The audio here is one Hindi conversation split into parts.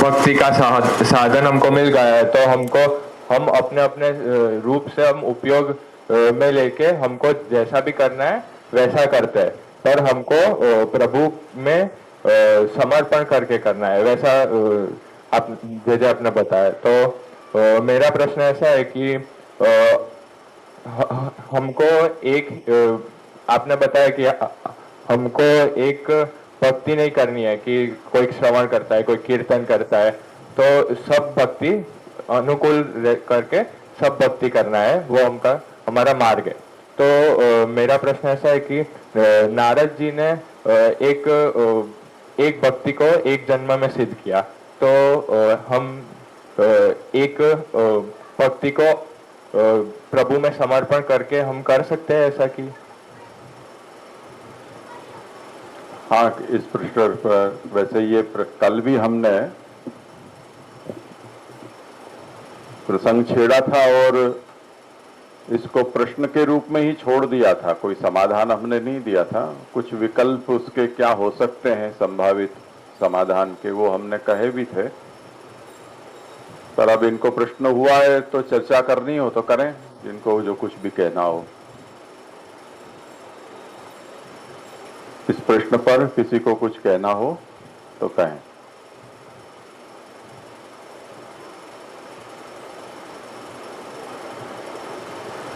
भक्ति का साधन हमको मिल गया है, तो हम अपने अपने रूप से हम उपयोग में लेके हमको जैसा भी करना है वैसा करते हैं, पर हमको प्रभु में समर्पण करके करना है, वैसा आप जैसे आपने बताया। तो मेरा प्रश्न ऐसा है कि हमको एक आपने बताया कि हमको एक भक्ति नहीं करनी है कि कोई श्रवण करता है, कोई कीर्तन करता है, तो सब भक्ति अनुकूल करके सब भक्ति करना है, वो हमारा मार्ग है। तो मेरा प्रश्न ऐसा है कि नारद जी ने एक भक्ति को एक जन्म में सिद्ध किया, तो हम एक भक्ति को प्रभु में समर्पण करके हम कर सकते हैं ऐसा कि? हाँ, इस प्रश्न पर वैसे ये कल भी हमने प्रसंग छेड़ा था और इसको प्रश्न के रूप में ही छोड़ दिया था, कोई समाधान हमने नहीं दिया था। कुछ विकल्प उसके क्या हो सकते हैं संभावित समाधान के, वो हमने कहे भी थे। पर अब इनको प्रश्न हुआ है तो चर्चा करनी हो तो करें, जिनको जो कुछ भी कहना हो। इस प्रश्न पर किसी को कुछ कहना हो तो कहें।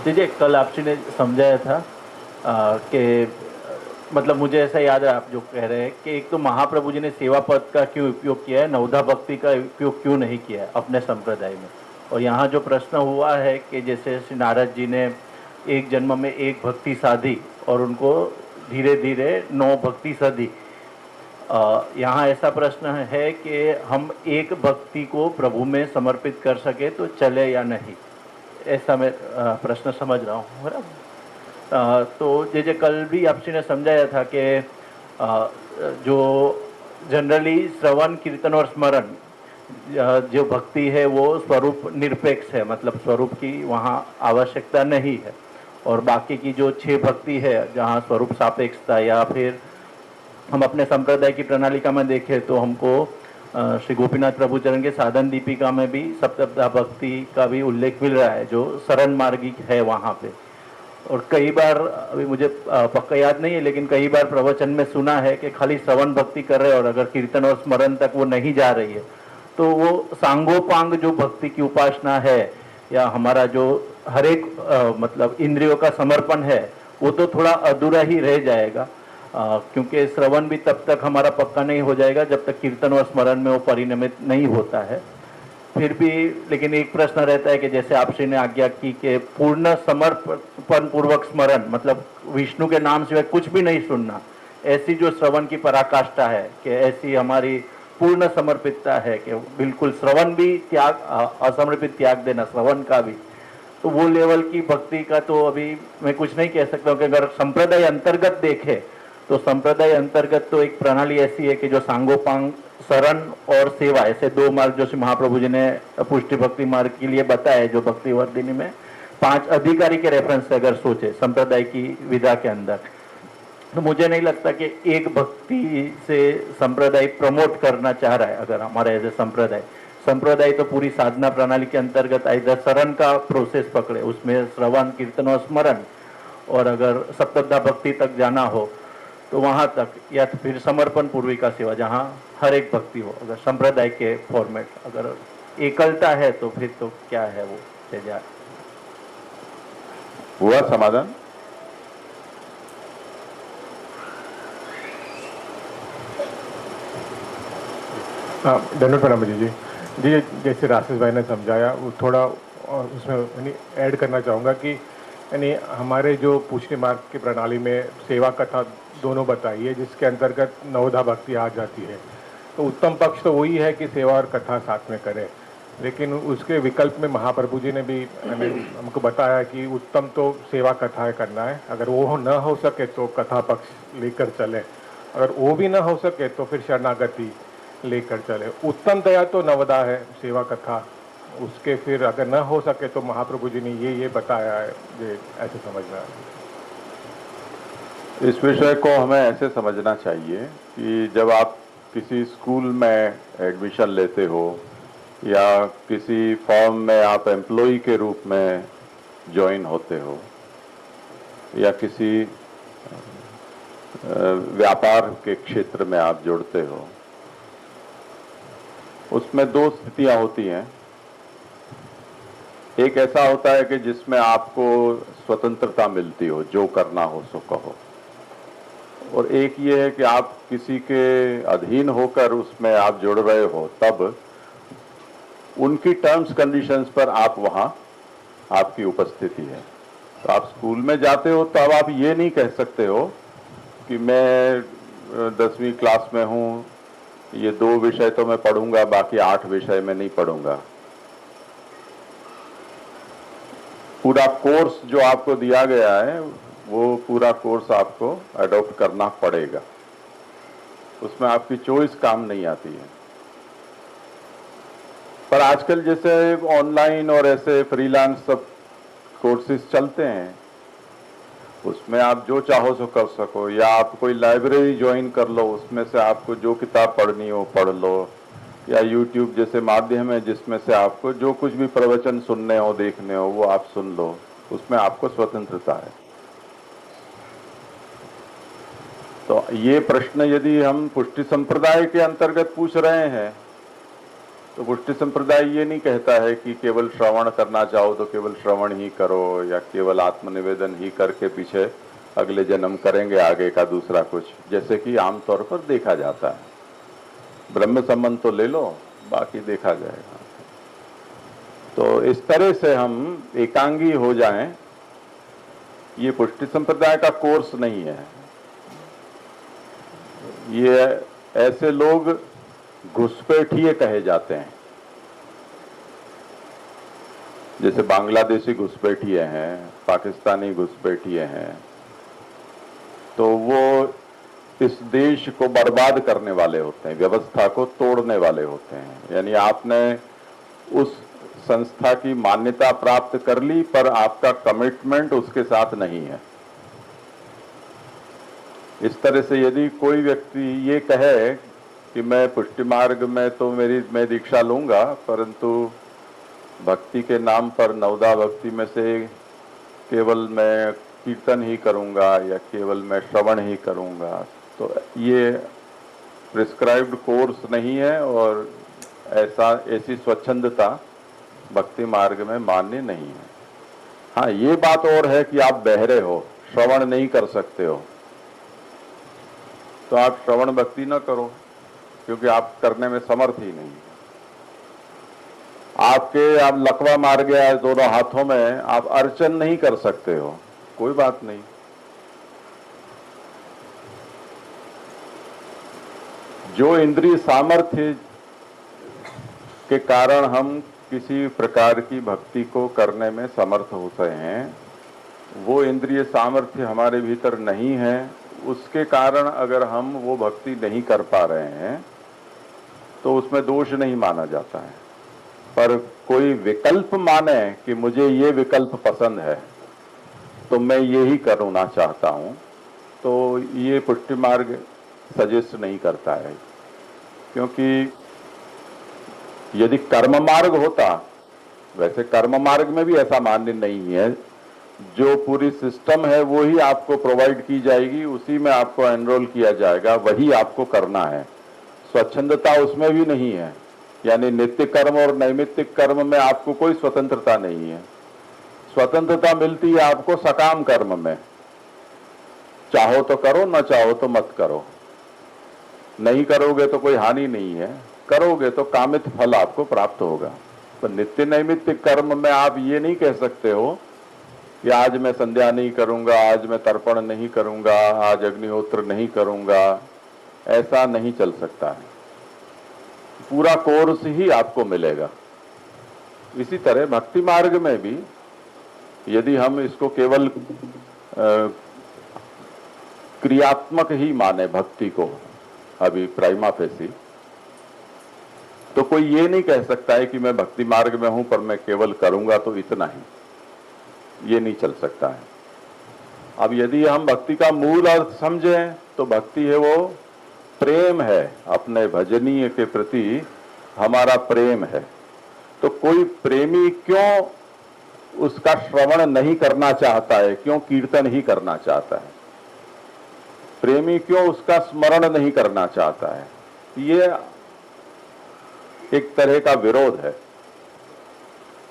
देखिए, कल आपसी ने समझाया था कि मतलब मुझे ऐसा याद है आप जो कह रहे हैं कि एक तो महाप्रभु जी ने सेवा पद का क्यों उपयोग किया है, नवधा भक्ति का उपयोग क्यों नहीं किया है अपने संप्रदाय में। और यहाँ जो प्रश्न हुआ है कि जैसे श्री नारद जी ने एक जन्म में एक भक्ति साधी और उनको धीरे धीरे 9 भक्ति साधी, यहाँ ऐसा प्रश्न है कि हम एक भक्ति को प्रभु में समर्पित कर सके तो चले या नहीं, ऐसा मैं प्रश्न समझ रहा हूँ, बराबर। तो जैसे कल भी आपसी ने समझाया था कि जो जनरली श्रवण कीर्तन और स्मरण जो भक्ति है वो स्वरूप निरपेक्ष है, मतलब स्वरूप की वहाँ आवश्यकता नहीं है। और बाकी की जो 6 भक्ति है जहाँ स्वरूप सापेक्षता, या फिर हम अपने संप्रदाय की प्रणालिका में देखें तो हमको श्री गोपीनाथ प्रभु चरण के साधन दीपिका में भी सप्तपदा भक्ति का भी उल्लेख मिल रहा है जो शरण मार्गी है वहाँ पे। और कई बार, अभी मुझे पक्का याद नहीं है, लेकिन कई बार प्रवचन में सुना है कि खाली श्रवण भक्ति कर रहे हैं और अगर कीर्तन और स्मरण तक वो नहीं जा रही है तो वो सांगोपांग जो भक्ति की उपासना है या हमारा जो हर एक मतलब इंद्रियों का समर्पण है वो तो थोड़ा अधूरा ही रह जाएगा, क्योंकि श्रवण भी तब तक हमारा पक्का नहीं हो जाएगा जब तक कीर्तन और स्मरण में वो परिणमित नहीं होता है। फिर भी लेकिन एक प्रश्न रहता है कि जैसे आपसे ने आज्ञा की कि पूर्ण समर्पण पूर्वक स्मरण, मतलब विष्णु के नाम सिवाय कुछ भी नहीं सुनना, ऐसी जो श्रवण की पराकाष्ठा है कि ऐसी हमारी पूर्ण समर्पितता है कि बिल्कुल श्रवण भी त्याग, असमर्पित त्याग देना श्रवण का भी, तो वो लेवल की भक्ति का तो अभी मैं कुछ नहीं कह सकता हूँ। कि अगर संप्रदाय अंतर्गत देखे तो संप्रदाय अंतर्गत तो एक प्रणाली ऐसी है कि जो सांगोपांग शरण और सेवा, ऐसे 2 मार्ग जो श्री महाप्रभु जी ने पुष्टि भक्ति मार्ग के लिए बताया है, जो भक्ति वर्धिनी में 5 अधिकारी के रेफरेंस से अगर सोचे संप्रदाय की विधा के अंदर, तो मुझे नहीं लगता कि एक भक्ति से संप्रदाय प्रमोट करना चाह रहा है। अगर हमारा ऐसे संप्रदाय तो पूरी साधना प्रणाली के अंतर्गत इधर शरण का प्रोसेस पकड़े, उसमें श्रवण कीर्तन और स्मरण, और अगर सप्तपदा भक्ति तक जाना हो तो वहाँ तक, या तो फिर समर्पण पूर्विका सेवा जहाँ हर एक भक्ति हो। अगर संप्रदाय के फॉर्मेट अगर एकलता है तो फिर तो क्या है वो जाए। हुआ समाधान? धन्यवाद प्रणाम जी। जैसे राशेष भाई ने समझाया वो थोड़ा और उसमें ऐड करना चाहूँगा कि यानी हमारे जो पूछने मार्ग की प्रणाली में सेवा कथा दोनों बताई है, जिसके अंतर्गत नवधा भक्ति आ जाती है। तो उत्तम पक्ष तो वही है कि सेवा और कथा साथ में करें, लेकिन उसके विकल्प में महाप्रभु जी ने भी हमको बताया कि उत्तम तो सेवा कथाएँ करना है, अगर वो न हो सके तो कथा पक्ष लेकर चलें, अगर वो भी ना हो सके तो फिर शरणागति लेकर चले। उत्तम दया तो नवदा है सेवा कथा, उसके फिर अगर न हो सके तो महाप्रभु जी ने ये बताया है, ये ऐसे समझना है। इस विषय को हमें ऐसे समझना चाहिए कि जब आप किसी स्कूल में एडमिशन लेते हो या किसी फर्म में आप एम्प्लॉय के रूप में ज्वाइन होते हो या किसी व्यापार के क्षेत्र में आप जुड़ते हो, उसमें दो स्थितियां होती हैं। एक ऐसा होता है कि जिसमें आपको स्वतंत्रता मिलती हो, जो करना हो सो कहो, और एक ये है कि आप किसी के अधीन होकर उसमें आप जुड़ रहे हो, तब उनकी टर्म्स कंडीशंस पर आप वहां आपकी उपस्थिति है। तो आप स्कूल में जाते हो तब आप ये नहीं कह सकते हो कि मैं 10वीं क्लास में हूं, ये 2 विषय तो मैं पढ़ूंगा, बाकी 8 विषय में नहीं पढ़ूंगा। पूरा कोर्स जो आपको दिया गया है वो पूरा कोर्स आपको अडॉप्ट करना पड़ेगा, उसमें आपकी चॉइस काम नहीं आती है। पर आजकल जैसे ऑनलाइन और ऐसे फ्रीलांस सब कोर्सेज चलते हैं, उसमें आप जो चाहो सो कर सको, या आप कोई लाइब्रेरी ज्वाइन कर लो, उसमें से आपको जो किताब पढ़नी हो पढ़ लो, या यूट्यूब जैसे माध्यम है जिसमें से आपको जो कुछ भी प्रवचन सुनने हो देखने हो वो आप सुन लो, उसमें आपको स्वतंत्रता है। तो ये प्रश्न यदि हम पुष्टि संप्रदाय के अंतर्गत पूछ रहे हैं तो पुष्टि संप्रदाय ये नहीं कहता है कि केवल श्रवण करना चाहो तो केवल श्रवण ही करो, या केवल आत्मनिवेदन ही करके पीछे अगले जन्म करेंगे आगे का दूसरा कुछ, जैसे कि आमतौर पर देखा जाता है। ब्रह्म संबंध तो ले लो, बाकी देखा जाएगा। तो इस तरह से हम एकांगी हो जाएं, ये पुष्टि संप्रदाय का कोर्स नहीं है। ये ऐसे लोग घुसपैठिए कहे जाते हैं, जैसे बांग्लादेशी घुसपैठिए हैं, पाकिस्तानी घुसपैठिए हैं, तो वो इस देश को बर्बाद करने वाले होते हैं, व्यवस्था को तोड़ने वाले होते हैं। यानी आपने उस संस्था की मान्यता प्राप्त कर ली पर आपका कमिटमेंट उसके साथ नहीं है। इस तरह से यदि कोई व्यक्ति ये कहे कि मैं पुष्टि मार्ग में तो मैं दीक्षा लूंगा, परंतु भक्ति के नाम पर नवदा भक्ति में से केवल मैं कीर्तन ही करूंगा या केवल मैं श्रवण ही करूंगा, तो ये प्रिस्क्राइब्ड कोर्स नहीं है और ऐसी स्वच्छंदता भक्ति मार्ग में मान्य नहीं है। हाँ, ये बात और है कि आप बहरे हो, श्रवण नहीं कर सकते हो, तो आप श्रवण भक्ति न करो, क्योंकि आप करने में समर्थ ही नहीं। आप लकवा मार गया है दोनों हाथों में, आप अर्चन नहीं कर सकते हो, कोई बात नहीं। जो इंद्रिय सामर्थ्य के कारण हम किसी प्रकार की भक्ति को करने में समर्थ होते हैं, वो इंद्रिय सामर्थ्य हमारे भीतर नहीं है, उसके कारण अगर हम वो भक्ति नहीं कर पा रहे हैं तो उसमें दोष नहीं माना जाता है। पर कोई विकल्प माने कि मुझे ये विकल्प पसंद है तो मैं ये ही करना चाहता हूं, तो ये पुष्टि मार्ग सजेस्ट नहीं करता है। क्योंकि यदि कर्म मार्ग होता, वैसे कर्म मार्ग में भी ऐसा मान्य नहीं है, जो पूरी सिस्टम है वो ही आपको प्रोवाइड की जाएगी, उसी में आपको एनरोल किया जाएगा, वही आपको करना है। स्वच्छंदता उसमें भी नहीं है, यानी नित्य कर्म और नैमित्तिक कर्म में आपको कोई स्वतंत्रता नहीं है। स्वतंत्रता मिलती है आपको सकाम कर्म में, चाहो तो करो, न चाहो तो मत करो। नहीं करोगे तो कोई हानि नहीं है, करोगे तो कामित फल आपको प्राप्त होगा। पर नित्य नैमित्तिक कर्म में आप ये नहीं कह सकते हो कि आज मैं संध्या नहीं करूंगा, आज मैं तर्पण नहीं करूंगा, आज अग्निहोत्र नहीं करूंगा, ऐसा नहीं चल सकता है। पूरा कोर्स ही आपको मिलेगा। इसी तरह भक्ति मार्ग में भी यदि हम इसको केवल क्रियात्मक ही माने भक्ति को अभी प्राइमा फेसी, तो कोई ये नहीं कह सकता है कि मैं भक्ति मार्ग में हूं पर मैं केवल करूंगा तो इतना ही, ये नहीं चल सकता है। अब यदि हम भक्ति का मूल अर्थ समझें तो भक्ति है वो प्रेम है, अपने भजनीय के प्रति हमारा प्रेम है, तो कोई प्रेमी क्यों उसका श्रवण नहीं करना चाहता है, क्यों कीर्तन ही करना चाहता है? प्रेमी क्यों उसका स्मरण नहीं करना चाहता है? ये एक तरह का विरोध है।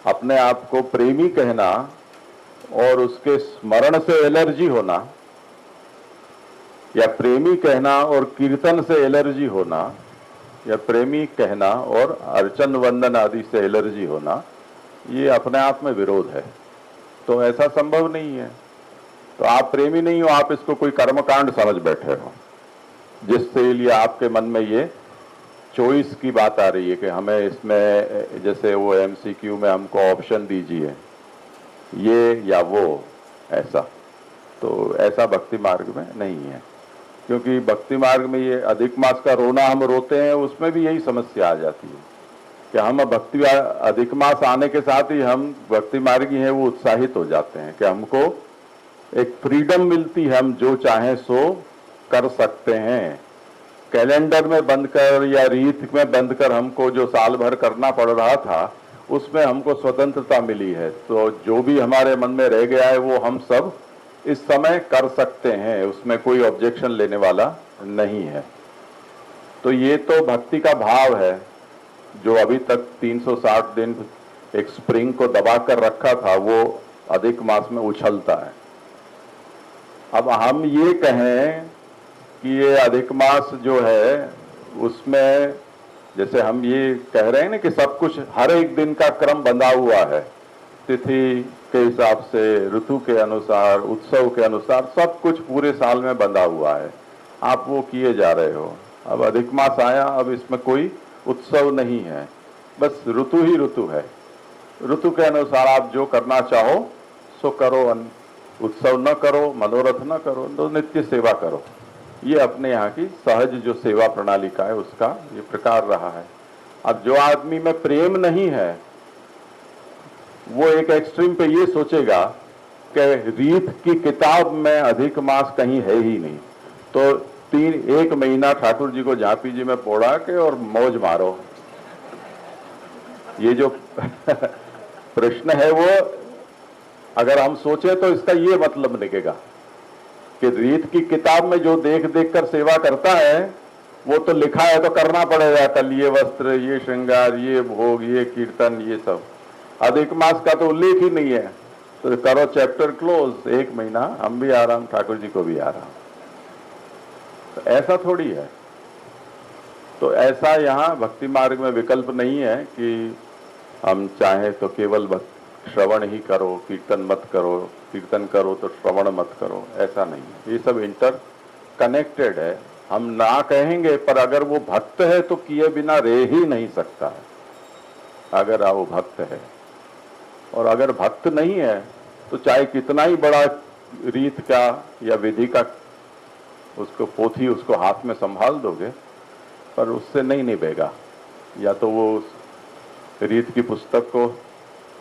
अपने आप को प्रेमी कहना और उसके स्मरण से एलर्जी होना, या प्रेमी कहना और कीर्तन से एलर्जी होना, या प्रेमी कहना और अर्चन वंदन आदि से एलर्जी होना, ये अपने आप में विरोध है। तो ऐसा संभव नहीं है। तो आप प्रेमी नहीं हो, आप इसको कोई कर्मकांड समझ बैठे हो, जिससे लिए आपके मन में ये चॉइस की बात आ रही है कि हमें इसमें, जैसे वो एमसीक्यू में हमको ऑप्शन दीजिए ये या वो, ऐसा। तो ऐसा भक्ति मार्ग में नहीं है, क्योंकि भक्ति मार्ग में ये अधिक मास का रोना हम रोते हैं, उसमें भी यही समस्या आ जाती है कि हम भक्ति अधिक मास आने के साथ ही हम भक्ति मार्गी हैं वो उत्साहित हो जाते हैं कि हमको एक फ्रीडम मिलती है, हम जो चाहें सो कर सकते हैं। कैलेंडर में बंद कर या रीत में बंद कर हमको जो साल भर करना पड़ रहा था, उसमें हमको स्वतंत्रता मिली है। तो जो भी हमारे मन में रह गया है वो हम सब इस समय कर सकते हैं, उसमें कोई ऑब्जेक्शन लेने वाला नहीं है। तो ये तो भक्ति का भाव है जो अभी तक 360 दिन एक स्प्रिंग को दबा कर रखा था, वो अधिक मास में उछलता है। अब हम ये कहें कि ये अधिक मास जो है उसमें, जैसे हम ये कह रहे हैं ना कि सब कुछ हर एक दिन का क्रम बंधा हुआ है, तिथि के हिसाब से, ऋतु के अनुसार, उत्सव के अनुसार, सब कुछ पूरे साल में बंधा हुआ है, आप वो किए जा रहे हो। अब अधिक मास आया, अब इसमें कोई उत्सव नहीं है, बस ऋतु ही ऋतु है। ऋतु के अनुसार आप जो करना चाहो सो करो, उत्सव न करो, मनोरथ न करो, तो नित्य सेवा करो। ये अपने यहाँ की सहज जो सेवा प्रणाली का है उसका ये प्रकार रहा है। अब जो आदमी में प्रेम नहीं है वो एक एक्सट्रीम पे ये सोचेगा कि रीत की किताब में अधिक मास कहीं है ही नहीं, तो 1 महीना ठाकुर जी को झांपी जी में पोड़ा के और मौज मारो। ये जो प्रश्न है वो अगर हम सोचे तो इसका ये मतलब निकलेगा कि रीत की किताब में जो देख देख कर सेवा करता है वो तो लिखा है तो करना पड़ेगा, कल ये वस्त्र, ये श्रृंगार, ये भोग, ये कीर्तन, ये सब। अधिक मास का तो उल्लेख ही नहीं है, तो करो चैप्टर क्लोज, 1 महीना हम भी आराम, ठाकुर जी को भी आराम। तो ऐसा थोड़ी है। तो ऐसा यहाँ भक्ति मार्ग में विकल्प नहीं है कि हम चाहें तो केवल श्रवण ही करो, कीर्तन मत करो, कीर्तन करो तो श्रवण मत करो, ऐसा नहीं है। ये सब इंटर कनेक्टेड है। हम ना कहेंगे, पर अगर वो भक्त है तो किए बिना रह ही नहीं सकता है, अगर वो भक्त है। और अगर भक्त नहीं है तो चाहे कितना ही बड़ा रीत का या विधि का उसको पोथी उसको हाथ में संभाल दोगे, पर उससे नहीं निभेगा। या तो वो उस रीत की पुस्तक को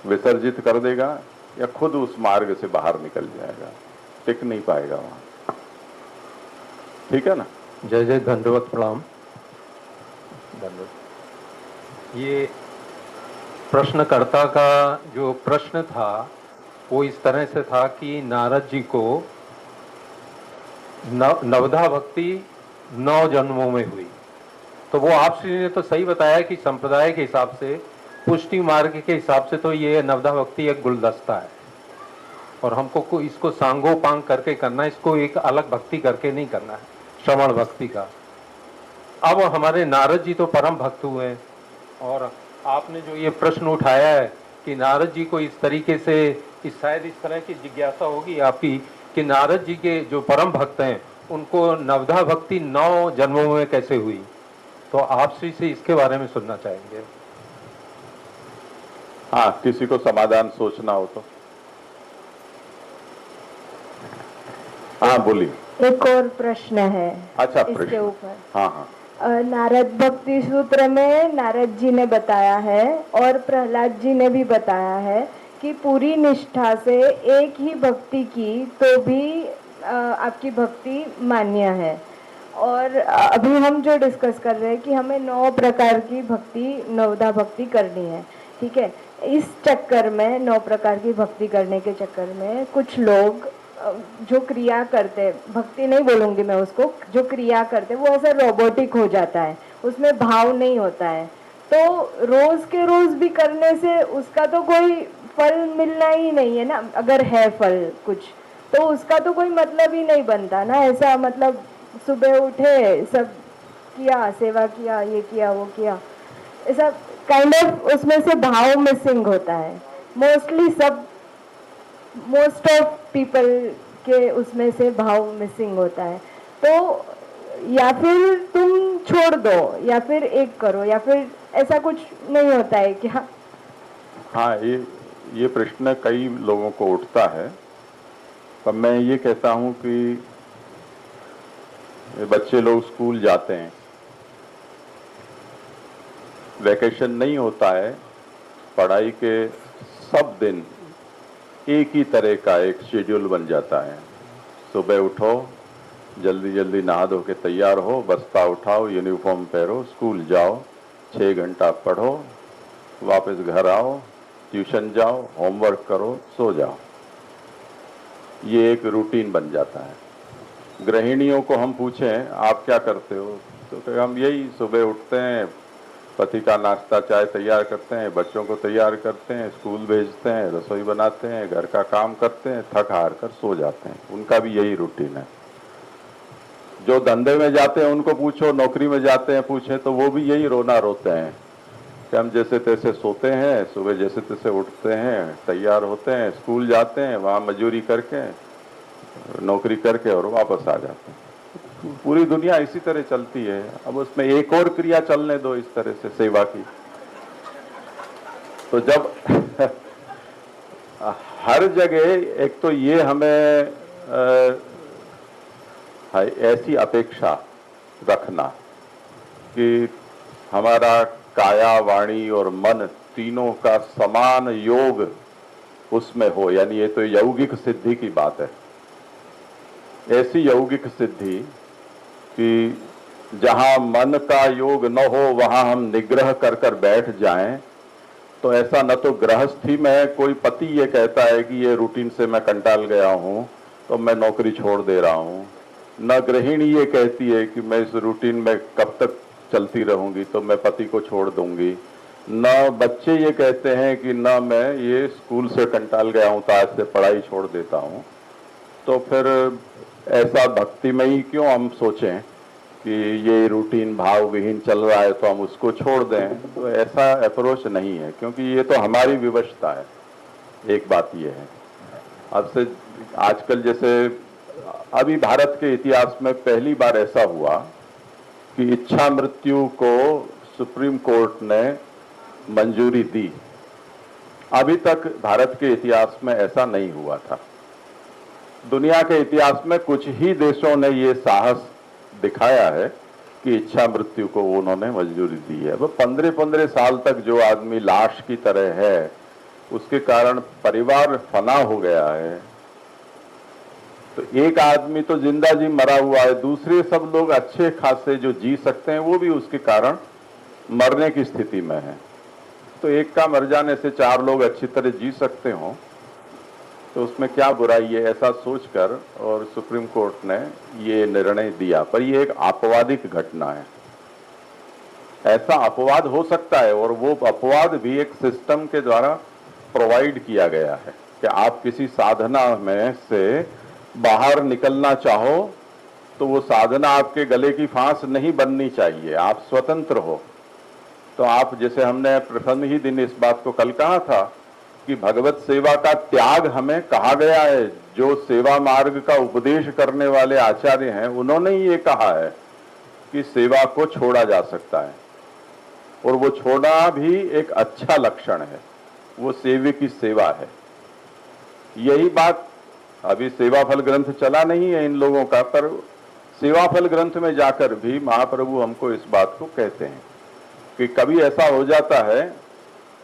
विसर्जित कर देगा या खुद उस मार्ग से बाहर निकल जाएगा, टिक नहीं पाएगा वहां। ठीक है ना? जय जय, दंडवत प्रणाम। दंडवत। ये प्रश्नकर्ता का जो प्रश्न था वो इस तरह से था कि नारद जी को नवधा भक्ति 9 जन्मों में हुई। तो वो आपने ने तो सही बताया कि संप्रदाय के हिसाब से, पुष्टि मार्ग के हिसाब से तो ये नवधा भक्ति एक गुलदस्ता है और हमको इसको सांगोपांग करके करना है, इसको एक अलग भक्ति करके नहीं करना है, श्रवण भक्ति का। अब हमारे नारद जी तो परम भक्त हुए और आपने जो ये प्रश्न उठाया है कि नारद जी को इस तरीके से, शायद इस तरह की जिज्ञासा होगी आपकी कि नारद जी के जो परम भक्त हैं उनको नवधा भक्ति 9 जन्मों में कैसे हुई। तो आप श्री से इसके बारे में सुनना चाहेंगे। हाँ, किसी को समाधान सोचना हो तो। हाँ बोलिए। एक और प्रश्न है। अच्छा, इसके प्रश्न। ऊपर। हाँ हाँ। नारद भक्ति सूत्र में नारद जी ने बताया है और प्रहलाद जी ने भी बताया है कि पूरी निष्ठा से एक ही भक्ति की तो भी आपकी भक्ति मान्य है। और अभी हम जो डिस्कस कर रहे हैं कि हमें 9 प्रकार की भक्ति, नवधा भक्ति करनी है, ठीक है। इस चक्कर में 9 प्रकार की भक्ति करने के चक्कर में कुछ लोग जो क्रिया करते हैं, भक्ति नहीं बोलूँगी मैं उसको, जो क्रिया करते हैं वो ऐसा रोबोटिक हो जाता है, उसमें भाव नहीं होता है। तो रोज के रोज भी करने से उसका तो कोई फल मिलना ही नहीं है ना, अगर है फल कुछ तो उसका तो कोई मतलब ही नहीं बनता ना। ऐसा मतलब सुबह उठे, सब किया, सेवा किया, ये किया, वो किया, ऐसा काइंड ऑफ उसमें से भाव मिसिंग होता है। मोस्ट ऑफ पीपल के उसमें से भाव मिसिंग होता है। तो या फिर तुम छोड़ दो या फिर एक करो, या फिर ऐसा कुछ नहीं होता है क्या? हाँ, ये प्रश्न कई लोगों को उठता है, पर मैं ये कहता हूँ कि बच्चे लोग स्कूल जाते हैं, वैकेशन नहीं होता है, पढ़ाई के सब दिन एक ही तरह का एक शेड्यूल बन जाता है। सुबह उठो, जल्दी जल्दी नहा धो के तैयार हो, बस्ता उठाओ, यूनिफॉर्म पहनो, स्कूल जाओ, 6 घंटा पढ़ो, वापस घर आओ, ट्यूशन जाओ, होमवर्क करो, सो जाओ। ये एक रूटीन बन जाता है। गृहिणियों को हम पूछें आप क्या करते हो, तो हम यही सुबह उठते हैं, पति का नाश्ता चाय तैयार करते हैं, बच्चों को तैयार करते हैं, स्कूल भेजते हैं, रसोई बनाते हैं, घर का काम करते हैं, थक हार कर सो जाते हैं। उनका भी यही रूटीन है। जो धंधे में जाते हैं उनको पूछो, नौकरी में जाते हैं पूछे, तो वो भी यही रोना रोते हैं कि हम जैसे तैसे सोते हैं, सुबह जैसे तैसे उठते हैं, तैयार होते हैं, स्कूल जाते हैं, वहाँ मजदूरी करके, नौकरी करके और वापस आ जाते हैं। पूरी दुनिया इसी तरह चलती है। अब उसमें एक और क्रिया चलने दो इस तरह से सेवा की। तो जब हर जगह एक तो ये हमें ऐसी अपेक्षा रखना कि हमारा काया, वाणी और मन तीनों का समान योग उसमें हो, यानी ये तो यौगिक सिद्धि की बात है। ऐसी यौगिक सिद्धि कि जहां मन का योग न हो वहां हम निग्रह कर कर बैठ जाएं, तो ऐसा न तो गृहस्थी में कोई पति ये कहता है कि ये रूटीन से मैं कंटाल गया हूं तो मैं नौकरी छोड़ दे रहा हूं, न गृहिणी ये कहती है कि मैं इस रूटीन में कब तक चलती रहूंगी तो मैं पति को छोड़ दूंगी, न बच्चे ये कहते हैं कि न मैं ये स्कूल से कंटाल गया हूं तो आज से पढ़ाई छोड़ देता हूं। तो फिर ऐसा भक्तिमयी क्यों हम सोचें कि ये रूटीन भाव विहीन चल रहा है तो हम उसको छोड़ दें। तो ऐसा अप्रोच नहीं है, क्योंकि ये तो हमारी विवशता है। एक बात ये है, अब से आजकल जैसे अभी भारत के इतिहास में पहली बार ऐसा हुआ कि इच्छा मृत्यु को सुप्रीम कोर्ट ने मंजूरी दी। अभी तक भारत के इतिहास में ऐसा नहीं हुआ था। दुनिया के इतिहास में कुछ ही देशों ने ये साहस दिखाया है कि इच्छा मृत्यु को उन्होंने मंजूरी दी है। वो 15-15 साल तक जो आदमी लाश की तरह है, उसके कारण परिवार फना हो गया है। तो एक आदमी तो जिंदा जी मरा हुआ है, दूसरे सब लोग अच्छे खासे जो जी सकते हैं वो भी उसके कारण मरने की स्थिति में है। तो एक का मर जाने से 4 लोग अच्छी तरह जी सकते हों तो उसमें क्या बुराई है, ऐसा सोचकर और सुप्रीम कोर्ट ने ये निर्णय दिया। पर ये एक आपवादिक घटना है। ऐसा अपवाद हो सकता है और वो अपवाद भी एक सिस्टम के द्वारा प्रोवाइड किया गया है कि आप किसी साधना में से बाहर निकलना चाहो तो वो साधना आपके गले की फांस नहीं बननी चाहिए, आप स्वतंत्र हो। तो आप जैसे हमने प्रथम ही दिन इस बात को कल कहा था कि भगवत सेवा का त्याग हमें कहा गया है। जो सेवा मार्ग का उपदेश करने वाले आचार्य हैं उन्होंने ये कहा है कि सेवा को छोड़ा जा सकता है और वो छोड़ना भी एक अच्छा लक्षण है, वो सेव्य की सेवा है। यही बात अभी सेवाफल ग्रंथ चला नहीं है इन लोगों का, पर सेवाफल ग्रंथ में जाकर भी महाप्रभु हमको इस बात को कहते हैं कि कभी ऐसा हो जाता है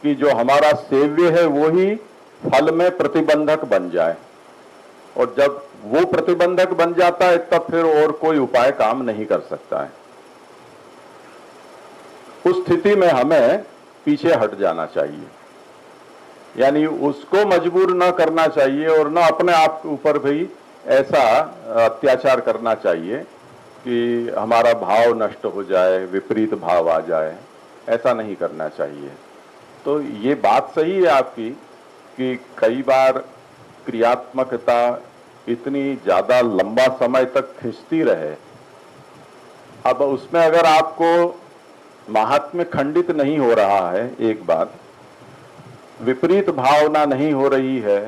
कि जो हमारा सेव्य है वो ही फल में प्रतिबंधक बन जाए। और जब वो प्रतिबंधक बन जाता है, तब फिर और कोई उपाय काम नहीं कर सकता है। उस स्थिति में हमें पीछे हट जाना चाहिए, यानी उसको मजबूर न करना चाहिए और न अपने आप के ऊपर भी ऐसा अत्याचार करना चाहिए कि हमारा भाव नष्ट हो जाए, विपरीत भाव आ जाए, ऐसा नहीं करना चाहिए। तो ये बात सही है आपकी कि कई बार क्रियात्मकता इतनी ज्यादा लंबा समय तक खिंचती रहे, अब उसमें अगर आपको महात्म्य खंडित नहीं हो रहा है, एक बात विपरीत भावना नहीं हो रही है,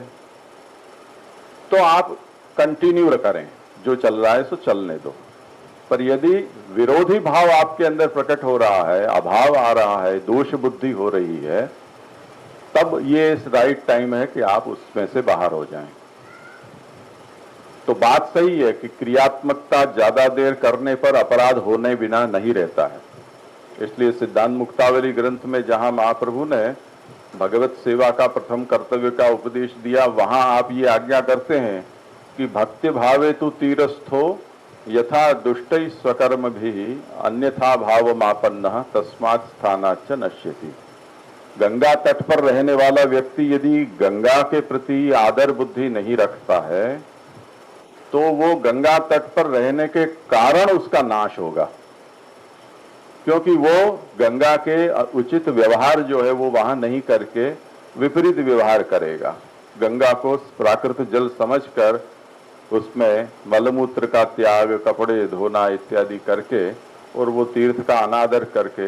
तो आप कंटिन्यू करें, जो चल रहा है सो चलने दो। पर यदि विरोधी भाव आपके अंदर प्रकट हो रहा है, अभाव आ रहा है, दोष बुद्धि हो रही है, तब ये राइट टाइम है कि आप उसमें से बाहर हो जाएं। तो बात सही है कि क्रियात्मकता ज्यादा देर करने पर अपराध होने बिना नहीं रहता है। इसलिए सिद्धांत मुक्तावली ग्रंथ में जहां महाप्रभु ने भगवत सेवा का प्रथम कर्तव्य का उपदेश दिया, वहां आप ये आज्ञा करते हैं कि भक्ति भावे तु तीरस्थो यथा दुष्ट स्वकर्म भी अन्यथा भाव मापन्न तस्मात् स्थानाच्च नश्यति। गंगा तट पर रहने वाला व्यक्ति यदि गंगा के प्रति आदर बुद्धि नहीं रखता है, तो वो गंगा तट पर रहने के कारण उसका नाश होगा, क्योंकि वो गंगा के उचित व्यवहार जो है वो वहां नहीं करके विपरीत व्यवहार करेगा। गंगा को प्राकृत जल समझकर उसमें मलमूत्र का त्याग, कपड़े धोना इत्यादि करके और वो तीर्थ का अनादर करके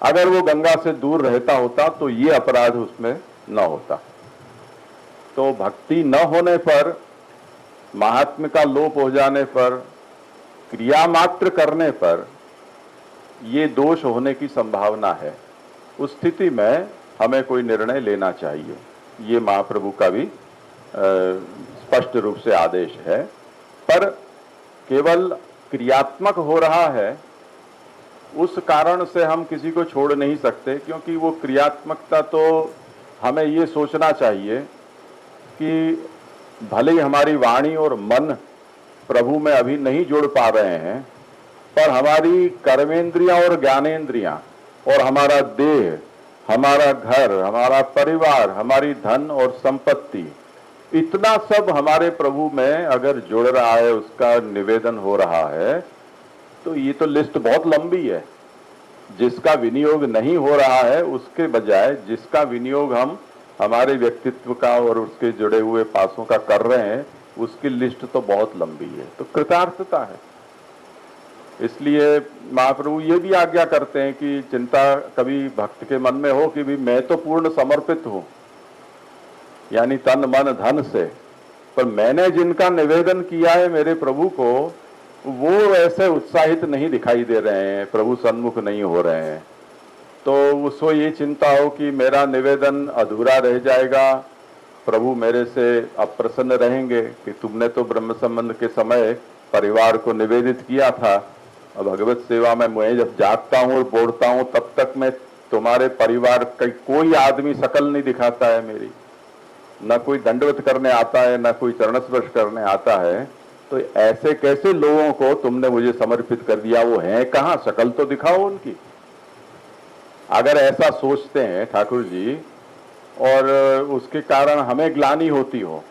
अगर वो गंगा से दूर रहता होता तो ये अपराध उसमें न होता। तो भक्ति न होने पर, महात्म्य का लोप हो जाने पर, क्रिया मात्र करने पर ये दोष होने की संभावना है। उस स्थिति में हमें कोई निर्णय लेना चाहिए, ये महाप्रभु का भी स्पष्ट रूप से आदेश है। पर केवल क्रियात्मक हो रहा है उस कारण से हम किसी को छोड़ नहीं सकते, क्योंकि वो क्रियात्मकता तो हमें ये सोचना चाहिए कि भले ही हमारी वाणी और मन प्रभु में अभी नहीं जुड़ पा रहे हैं, पर हमारी कर्मेंद्रियां और ज्ञानेंद्रियां और हमारा देह, हमारा घर, हमारा परिवार, हमारी धन और संपत्ति, इतना सब हमारे प्रभु में अगर जुड़ रहा है, उसका निवेदन हो रहा है, तो ये तो लिस्ट बहुत लंबी है। जिसका विनियोग नहीं हो रहा है उसके बजाय जिसका विनियोग हम हमारे व्यक्तित्व का और उसके जुड़े हुए पासों का कर रहे हैं, उसकी लिस्ट तो बहुत लंबी है। तो कृतार्थता है। इसलिए महाप्रभु ये भी आज्ञा करते हैं कि चिंता कभी भक्त के मन में हो कि भी मैं तो पूर्ण समर्पित हूं, यानी तन मन धन से, पर मैंने जिनका निवेदन किया है मेरे प्रभु को, वो ऐसे उत्साहित नहीं दिखाई दे रहे हैं, प्रभु सन्मुख नहीं हो रहे हैं। तो उसको ये चिंता हो कि मेरा निवेदन अधूरा रह जाएगा, प्रभु मेरे से अप्रसन्न रहेंगे कि तुमने तो ब्रह्म संबंध के समय परिवार को निवेदित किया था, अब भगवत सेवा में मैं जब जागता हूँ और बोलता हूँ तब तक मैं तुम्हारे परिवार का कोई आदमी शकल नहीं दिखाता है मेरी, न कोई दंडवत करने आता है, न कोई चरण स्पर्श करने आता है, तो ऐसे कैसे लोगों को तुमने मुझे समर्पित कर दिया? वो हैं कहाँ? शकल तो दिखाओ उनकी। अगर ऐसा सोचते हैं ठाकुर जी और उसके कारण हमें ग्लानि होती हो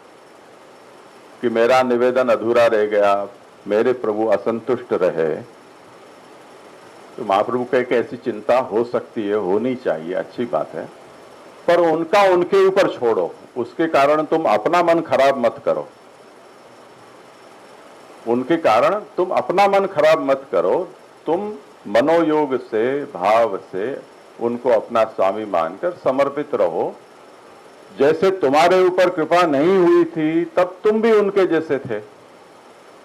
कि मेरा निवेदन अधूरा रह गया, मेरे प्रभु असंतुष्ट रहे, तो महाप्रभु का एक ऐसी चिंता हो सकती है, होनी चाहिए, अच्छी बात है, पर उनका उनके ऊपर छोड़ो, उसके कारण तुम अपना मन खराब मत करो। उनके कारण तुम अपना मन खराब मत करो, तुम मनोयोग से, भाव से उनको अपना स्वामी मानकर समर्पित रहो। जैसे तुम्हारे ऊपर कृपा नहीं हुई थी तब तुम भी उनके जैसे थे,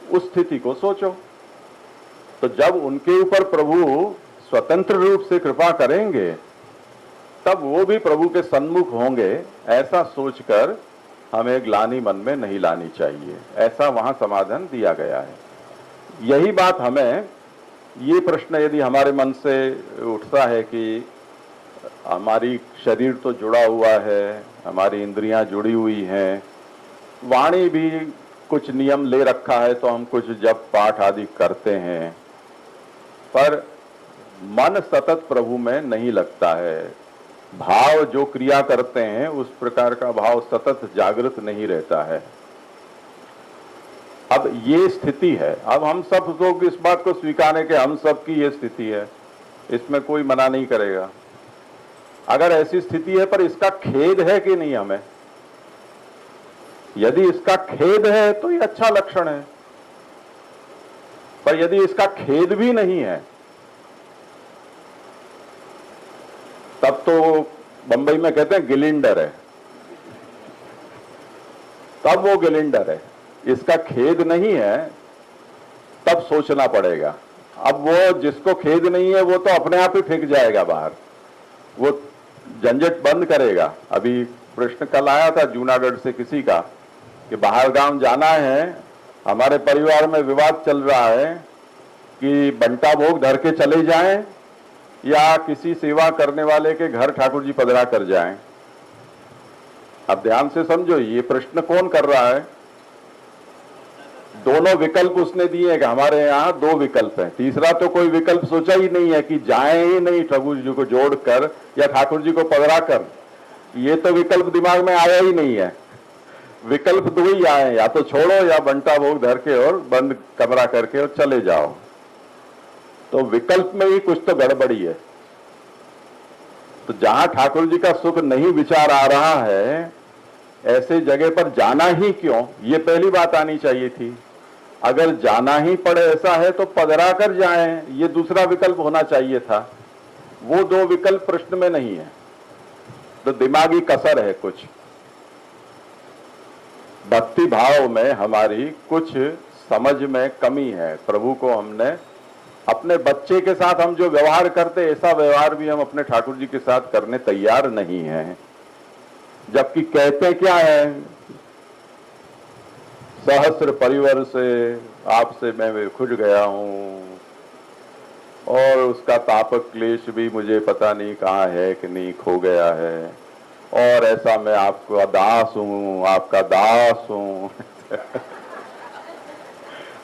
उस स्थिति को सोचो। तो जब उनके ऊपर प्रभु स्वतंत्र रूप से कृपा करेंगे तब वो भी प्रभु के सन्मुख होंगे, ऐसा सोचकर हमें ग्लानि मन में नहीं लानी चाहिए। ऐसा वहां समाधान दिया गया है। यही बात हमें, ये प्रश्न यदि हमारे मन से उठता है कि हमारी शरीर तो जुड़ा हुआ है, हमारी इंद्रियां जुड़ी हुई हैं, वाणी भी कुछ नियम ले रखा है तो हम कुछ जप पाठ आदि करते हैं, पर मन सतत प्रभु में नहीं लगता है। भाव जो क्रिया करते हैं उस प्रकार का भाव सतत जागृत नहीं रहता है। अब ये स्थिति है। अब हम सब लोग इस बात को स्वीकारें कि हम सब की ये स्थिति है, इसमें कोई मना नहीं करेगा। अगर ऐसी स्थिति है, पर इसका खेद है कि नहीं हमें? यदि इसका खेद है तो ये अच्छा लक्षण है, पर यदि इसका खेद भी नहीं है तब तो बंबई में कहते हैं गिलिंडर है, तब वो गिलिंडर है। इसका खेद नहीं है तब सोचना पड़ेगा। अब वो जिसको खेद नहीं है वो तो अपने आप ही फेंक जाएगा बाहर, वो झंझट बंद करेगा। अभी प्रश्न कल आया था जूनागढ़ से किसी का कि बाहर गांव जाना है, हमारे परिवार में विवाद चल रहा है कि बंटा भोग धर के चले जाएं या किसी सेवा करने वाले के घर ठाकुर जी पधरा कर जाएं। अब ध्यान से समझो, ये प्रश्न कौन कर रहा है? दोनों विकल्प उसने दिए कि हमारे यहाँ दो विकल्प हैं, तीसरा तो कोई विकल्प सोचा ही नहीं है कि जाएं ही नहीं ठाकुर जी को जोड़कर या ठाकुर जी को पधरा कर। ये तो विकल्प दिमाग में आया ही नहीं है। विकल्प दो ही आए, या तो छोड़ो या बंटा भोग धर के और बंद कमरा करके और चले जाओ। तो विकल्प में ही कुछ तो गड़बड़ी है। तो जहां ठाकुर जी का सुख नहीं विचार आ रहा है, ऐसे जगह पर जाना ही क्यों, ये पहली बात आनी चाहिए थी। अगर जाना ही पड़े ऐसा है तो पधरा कर जाएं, ये दूसरा विकल्प होना चाहिए था। वो दो विकल्प प्रश्न में नहीं है, तो दिमागी कसर है कुछ। भक्ति भाव में हमारी कुछ समझ में कमी है। प्रभु को हमने अपने बच्चे के साथ हम जो व्यवहार करते, ऐसा व्यवहार भी हम अपने ठाकुर जी के साथ करने तैयार नहीं हैं। जबकि कहते क्या है, सहस्र परिवार से आपसे मैं खुश गया हूं और उसका तापक क्लेश भी मुझे पता नहीं कहाँ है कि नहीं खो गया है, और ऐसा मैं आपका दास हूं, आपका दास हूं।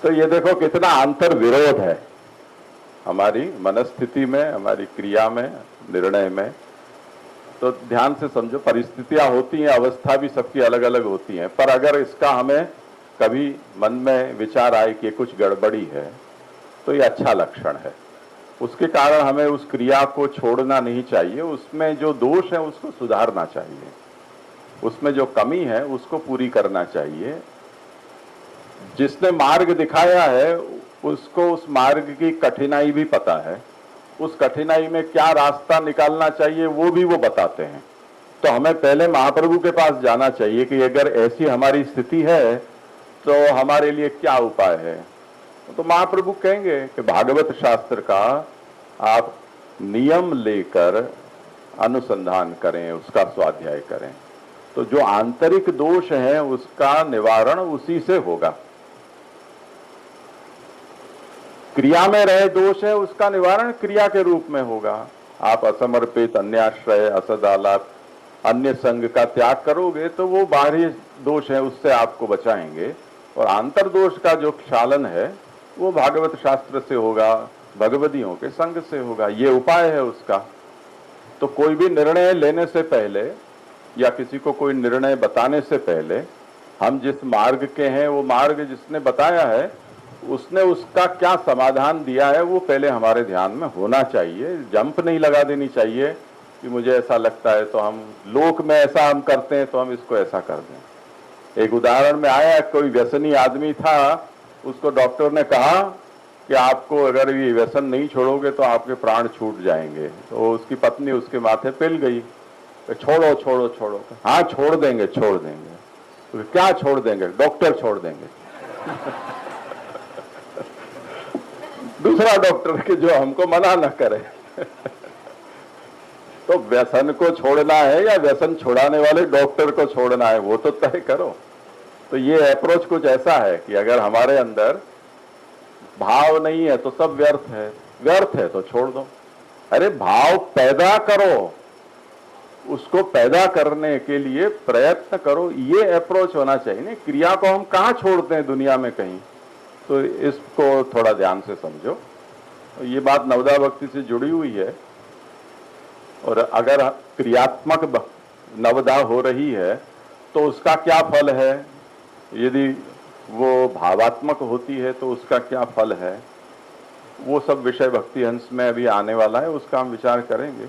तो ये देखो कितना अंतर विरोध है हमारी मनस्थिति में, हमारी क्रिया में, निर्णय में। तो ध्यान से समझो, परिस्थितियां होती हैं, अवस्था भी सबकी अलग अलग होती हैं, पर अगर इसका हमें कभी मन में विचार आए कि कुछ गड़बड़ी है तो ये अच्छा लक्षण है। उसके कारण हमें उस क्रिया को छोड़ना नहीं चाहिए, उसमें जो दोष है उसको सुधारना चाहिए, उसमें जो कमी है उसको पूरी करना चाहिए। जिसने मार्ग दिखाया है उसको उस मार्ग की कठिनाई भी पता है, उस कठिनाई में क्या रास्ता निकालना चाहिए वो भी वो बताते हैं। तो हमें पहले महाप्रभु के पास जाना चाहिए कि अगर ऐसी हमारी स्थिति है तो हमारे लिए क्या उपाय है। तो महाप्रभु कहेंगे कि भागवत शास्त्र का आप नियम लेकर अनुसंधान करें, उसका स्वाध्याय करें, तो जो आंतरिक दोष है उसका निवारण उसी से होगा। क्रिया में रहे दोष है उसका निवारण क्रिया के रूप में होगा। आप असमर्पित, अन्याश्रय, असदालाप, अन्य संग का त्याग करोगे तो वो बाहरी दोष है उससे आपको बचाएंगे, और आंतर दोष का जो क्षालन है वो भागवत शास्त्र से होगा, भगवदियों के संग से होगा। ये उपाय है उसका। तो कोई भी निर्णय लेने से पहले या किसी को कोई निर्णय बताने से पहले हम जिस मार्ग के हैं वो मार्ग जिसने बताया है उसने उसका क्या समाधान दिया है वो पहले हमारे ध्यान में होना चाहिए। जंप नहीं लगा देनी चाहिए कि मुझे ऐसा लगता है तो हम लोक में ऐसा हम करते हैं तो हम इसको ऐसा कर दें। एक उदाहरण में आया, कोई व्यसनी आदमी था, उसको डॉक्टर ने कहा कि आपको अगर ये व्यसन नहीं छोड़ोगे तो आपके प्राण छूट जाएंगे। तो उसकी पत्नी उसके माथे पिल गई, छोड़ो छोड़ो छोड़ो। हाँ छोड़ देंगे छोड़ देंगे। तो क्या छोड़ देंगे? डॉक्टर छोड़ देंगे। दूसरा डॉक्टर के जो हमको मना न करे। तो व्यसन को छोड़ना है या व्यसन छुड़ाने वाले डॉक्टर को छोड़ना है वो तो तय करो। तो ये अप्रोच कुछ ऐसा है कि अगर हमारे अंदर भाव नहीं है तो सब व्यर्थ है, व्यर्थ है तो छोड़ दो। अरे भाव पैदा करो, उसको पैदा करने के लिए प्रयत्न करो, ये अप्रोच होना चाहिए। नहीं, क्रिया को हम कहाँ छोड़ते हैं दुनिया में कहीं, तो इसको थोड़ा ध्यान से समझो। ये बात नवदा भक्ति से जुड़ी हुई है, और अगर क्रियात्मक नवदा हो रही है तो उसका क्या फल है, यदि वो भावात्मक होती है तो उसका क्या फल है, वो सब विषय भक्ति हंस में अभी आने वाला है, उसका हम विचार करेंगे।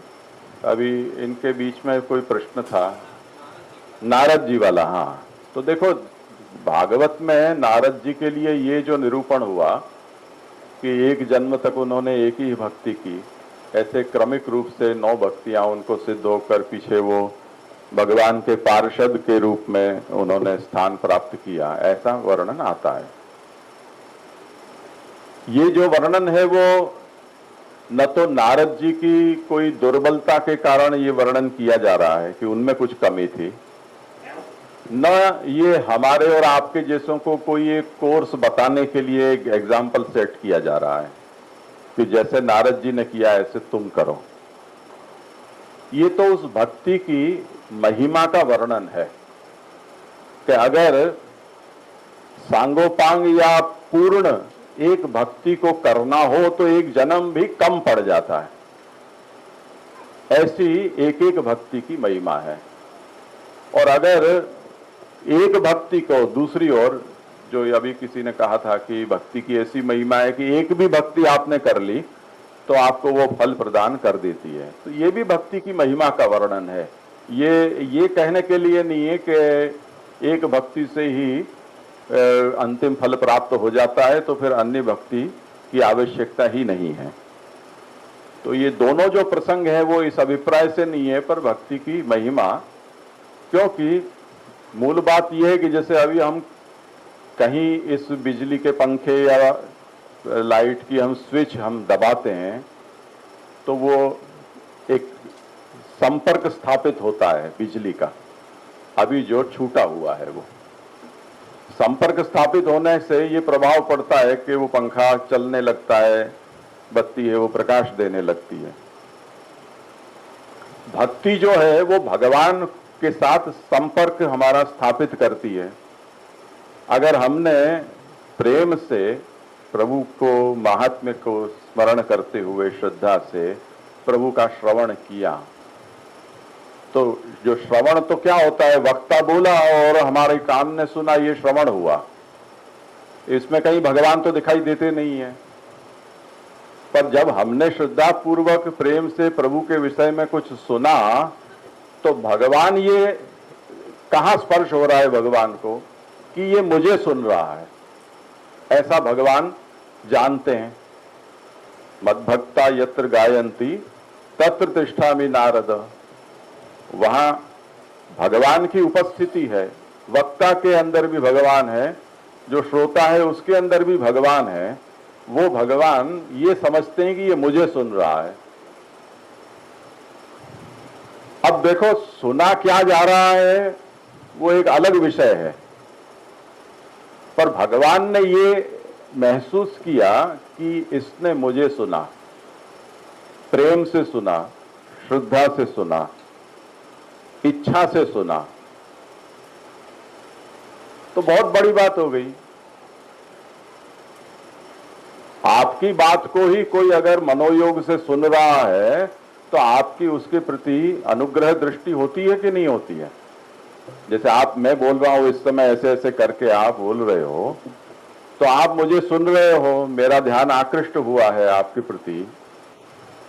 अभी इनके बीच में कोई प्रश्न था नारद जी वाला। हाँ, तो देखो भागवत में नारद जी के लिए ये जो निरूपण हुआ कि एक जन्म तक उन्होंने एक ही भक्ति की, ऐसे क्रमिक रूप से 9 भक्तियां उनको सिद्ध होकर पीछे वो भगवान के पार्षद के रूप में उन्होंने स्थान प्राप्त किया, ऐसा वर्णन आता है। ये जो वर्णन है वो न तो नारद जी की कोई दुर्बलता के कारण ये वर्णन किया जा रहा है कि उनमें कुछ कमी थी, न ये हमारे और आपके जैसों को कोई एक कोर्स बताने के लिए एक एग्जाम्पल सेट किया जा रहा है कि जैसे नारद जी ने किया ऐसे तुम करो। ये तो उस भक्ति की महिमा का वर्णन है कि अगर सांगोपांग या पूर्ण एक भक्ति को करना हो तो एक जन्म भी कम पड़ जाता है, ऐसी एक एक भक्ति की महिमा है। और अगर एक भक्ति को दूसरी ओर, जो अभी किसी ने कहा था कि भक्ति की ऐसी महिमा है कि एक भी भक्ति आपने कर ली तो आपको वो फल प्रदान कर देती है, तो ये भी भक्ति की महिमा का वर्णन है। ये कहने के लिए नहीं है कि एक भक्ति से ही अंतिम फल प्राप्त हो जाता है तो फिर अन्य भक्ति की आवश्यकता ही नहीं है। तो ये दोनों जो प्रसंग है वो इस अभिप्राय से नहीं है, पर भक्ति की महिमा, क्योंकि मूल बात यह है कि जैसे अभी हम कहीं इस बिजली के पंखे या लाइट की हम स्विच हम दबाते हैं तो वो एक संपर्क स्थापित होता है बिजली का, अभी जो छूटा हुआ है वो संपर्क स्थापित होने से ये प्रभाव पड़ता है कि वो पंखा चलने लगता है, बत्ती है वो प्रकाश देने लगती है। भक्ति जो है वो भगवान के साथ संपर्क हमारा स्थापित करती है। अगर हमने प्रेम से प्रभु को, महात्म्य को स्मरण करते हुए श्रद्धा से प्रभु का श्रवण किया, तो जो श्रवण तो क्या होता है, वक्ता बोला और हमारे कान ने सुना, ये श्रवण हुआ। इसमें कहीं भगवान तो दिखाई देते नहीं है, पर जब हमने श्रद्धा पूर्वक प्रेम से प्रभु के विषय में कुछ सुना तो भगवान, ये कहाँ स्पर्श हो रहा है भगवान को कि ये मुझे सुन रहा है, ऐसा भगवान जानते हैं। मद्भक्ता यत्र गायन्ति तत्र तिष्ठामि नारद, वहां भगवान की उपस्थिति है, वक्ता के अंदर भी भगवान है, जो श्रोता है उसके अंदर भी भगवान है। वो भगवान ये समझते हैं कि ये मुझे सुन रहा है। अब देखो सुना क्या जा रहा है वो एक अलग विषय है, पर भगवान ने ये महसूस किया कि इसने मुझे सुना, प्रेम से सुना, श्रद्धा से सुना, इच्छा से सुना, तो बहुत बड़ी बात हो गई। आपकी बात को ही कोई अगर मनोयोग से सुन रहा है तो आपकी उसके प्रति अनुग्रह दृष्टि होती है कि नहीं होती है। जैसे मैं बोल रहा हूं इस समय, ऐसे ऐसे करके आप बोल रहे हो, तो आप मुझे सुन रहे हो, मेरा ध्यान आकृष्ट हुआ है आपके प्रति,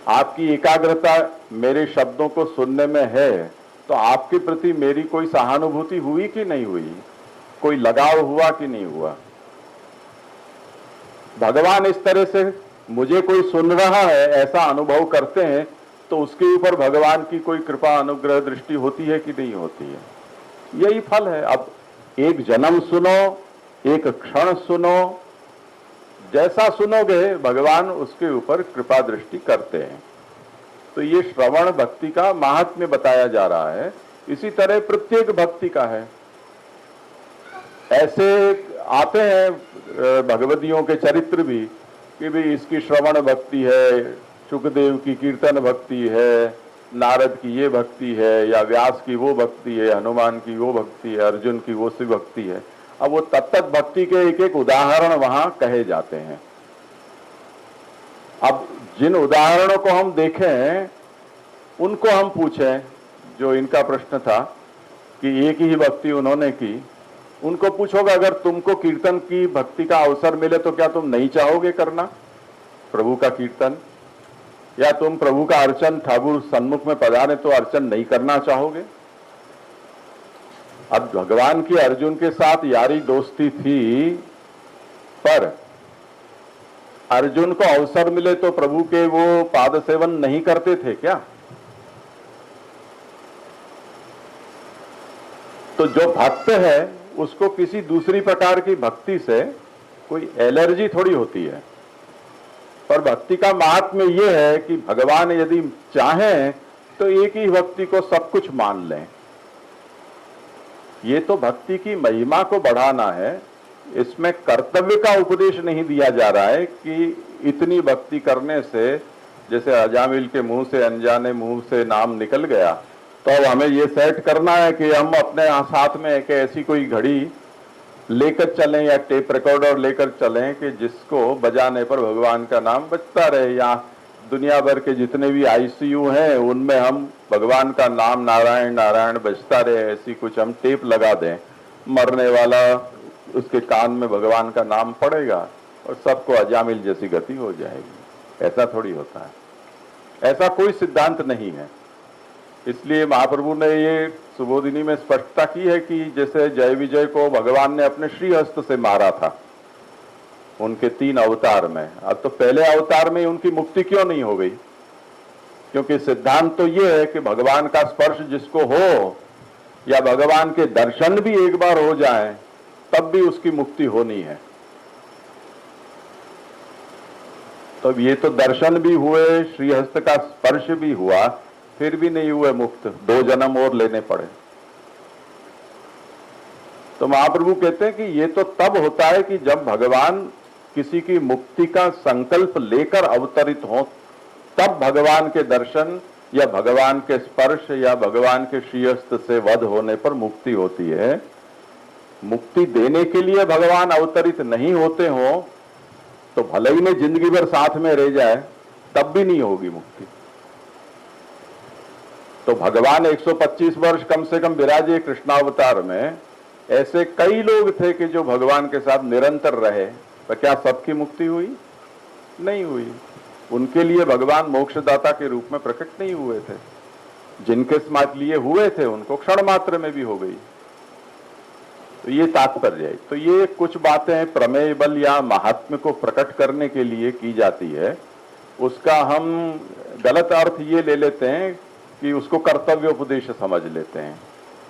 आपकी एकाग्रता मेरे शब्दों को सुनने में है, तो आपके प्रति मेरी कोई सहानुभूति हुई कि नहीं हुई, कोई लगाव हुआ कि नहीं हुआ। भगवान इस तरह से मुझे कोई सुन रहा है ऐसा अनुभव करते हैं तो उसके ऊपर भगवान की कोई कृपा अनुग्रह दृष्टि होती है कि नहीं होती है। यही फल है। अब एक जन्म सुनो, एक क्षण सुनो, जैसा सुनोगे भगवान उसके ऊपर कृपा दृष्टि करते हैं। तो ये श्रवण भक्ति का महात्म्य बताया जा रहा है। इसी तरह प्रत्येक भक्ति का है। ऐसे आते हैं भगवदियों के चरित्र भी कि भी इसकी श्रवण भक्ति है, सुखदेव की कीर्तन भक्ति है, नारद की ये भक्ति है या व्यास की वो भक्ति है, हनुमान की वो भक्ति है, अर्जुन की वो सी भक्ति है। अब वो तत्त भक्ति के एक एक उदाहरण वहां कहे जाते हैं। अब जिन उदाहरणों को हम देखें उनको हम पूछें, जो इनका प्रश्न था कि एक ही भक्ति उन्होंने की, उनको पूछोगे अगर तुमको कीर्तन की भक्ति का अवसर मिले तो क्या तुम नहीं चाहोगे करना प्रभु का कीर्तन, या तुम प्रभु का अर्चन ठाकुर सन्मुख में पधारे तो अर्चन नहीं करना चाहोगे? अब भगवान की अर्जुन के साथ यारी दोस्ती थी, पर अर्जुन को अवसर मिले तो प्रभु के वो पाद सेवन नहीं करते थे क्या? तो जो भक्त है उसको किसी दूसरी प्रकार की भक्ति से कोई एलर्जी थोड़ी होती है, पर भक्ति का महात्म्य यह है कि भगवान यदि चाहें तो एक ही भक्ति को सब कुछ मान लें। ये तो भक्ति की महिमा को बढ़ाना है, इसमें कर्तव्य का उपदेश नहीं दिया जा रहा है कि इतनी भक्ति करने से, जैसे अजामिल के मुंह से अनजाने मुंह से नाम निकल गया तो अब हमें ये सेट करना है कि हम अपने साथ में एक ऐसी कोई घड़ी लेकर चलें या टेप रिकॉर्डर लेकर चलें कि जिसको बजाने पर भगवान का नाम बजता रहे, या दुनिया भर के जितने भी आईसीयू हैं उनमें हम भगवान का नाम नारायण नारायण बजता रहे, ऐसी कुछ हम टेप लगा दें, मरने वाला उसके कान में भगवान का नाम पड़ेगा और सबको अजामिल जैसी गति हो जाएगी। ऐसा थोड़ी होता है, ऐसा कोई सिद्धांत नहीं है। इसलिए महाप्रभु ने ये सुबोधिनी में स्पष्टता की है कि जैसे जय विजय को भगवान ने अपने श्रीहस्त से मारा था उनके 3 अवतार में, अब तो पहले अवतार में उनकी मुक्ति क्यों नहीं हो गई? क्योंकि सिद्धांत तो ये है कि भगवान का स्पर्श जिसको हो या भगवान के दर्शन भी एक बार हो जाए तब भी उसकी मुक्ति होनी है। तो ये तो दर्शन भी हुए, श्रीहस्त का स्पर्श भी हुआ, फिर भी नहीं हुए मुक्त, 2 जन्म और लेने पड़े। तो महाप्रभु कहते हैं कि ये तो तब होता है कि जब भगवान किसी की मुक्ति का संकल्प लेकर अवतरित हो, तब भगवान के दर्शन या भगवान के स्पर्श या भगवान के श्रीहस्त से वध होने पर मुक्ति होती है। मुक्ति देने के लिए भगवान अवतरित नहीं होते हो तो भले ही में जिंदगी भर साथ में रह जाए तब भी नहीं होगी मुक्ति। तो भगवान 125 वर्ष कम से कम विराजे कृष्णावतार में, ऐसे कई लोग थे कि जो भगवान के साथ निरंतर रहे, तो क्या सबकी मुक्ति हुई? नहीं हुई। उनके लिए भगवान मोक्षदाता के रूप में प्रकट नहीं हुए थे, जिनके समाज लिए हुए थे उनको क्षण मात्र में भी हो गई। तो ये तात्पर्य है। तो ये कुछ बातें प्रमेय बल या महात्म्य को प्रकट करने के लिए की जाती है, उसका हम गलत अर्थ ये ले लेते हैं कि उसको कर्तव्योपदेश समझ लेते हैं।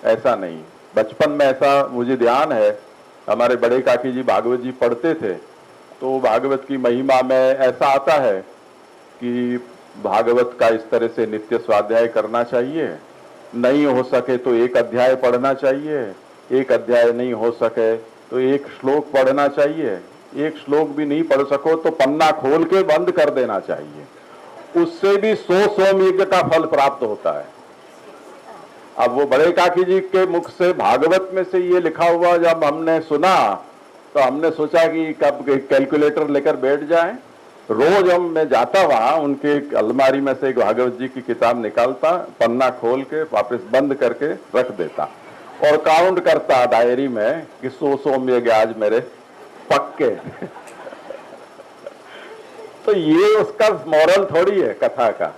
ऐसा नहीं। बचपन में ऐसा मुझे ध्यान है, हमारे बड़े काकी जी भागवत जी पढ़ते थे तो भागवत की महिमा में ऐसा आता है कि भागवत का इस तरह से नित्य स्वाध्याय करना चाहिए, नहीं हो सके तो 1 अध्याय पढ़ना चाहिए, 1 अध्याय नहीं हो सके तो 1 श्लोक पढ़ना चाहिए, 1 श्लोक भी नहीं पढ़ सको तो पन्ना खोल के बंद कर देना चाहिए, उससे भी 100 सोमयज्ञ का फल प्राप्त होता है। अब वो बड़े काकी जी के मुख से भागवत में से ये लिखा हुआ जब हमने सुना तो हमने सोचा कि कब कैलकुलेटर लेकर बैठ जाएं। रोज मैं जाता वहां, उनके अलमारी में से एक भागवत जी की किताब निकालता, पन्ना खोल के वापस बंद करके रख देता और काउंट करता डायरी में कि 100 सोमयज्ञ आज मेरे पक्के। तो ये उसका मॉरल थोड़ी है कथा का।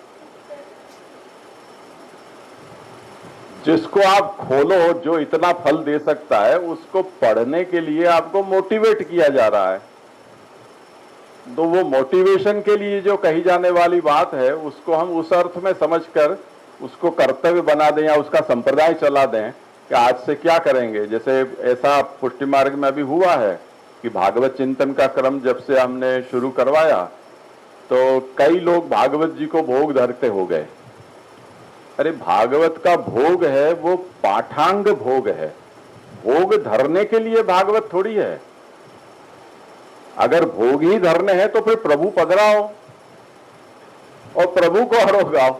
जिसको आप खोलो, जो इतना फल दे सकता है, उसको पढ़ने के लिए आपको मोटिवेट किया जा रहा है। तो वो मोटिवेशन के लिए जो कही जाने वाली बात है उसको हम उस अर्थ में समझकर उसको कर्तव्य बना दें या उसका संप्रदाय चला दें कि आज से क्या करेंगे। जैसे ऐसा पुष्टि मार्ग में अभी हुआ है कि भागवत चिंतन का क्रम जब से हमने शुरू करवाया तो कई लोग भागवत जी को भोग धरते हो गए। अरे भागवत का भोग है वो पाठांग भोग है, भोग धरने के लिए भागवत थोड़ी है। अगर भोग ही धरने हैं तो फिर प्रभु पधराओ और प्रभु को हरो गाओ।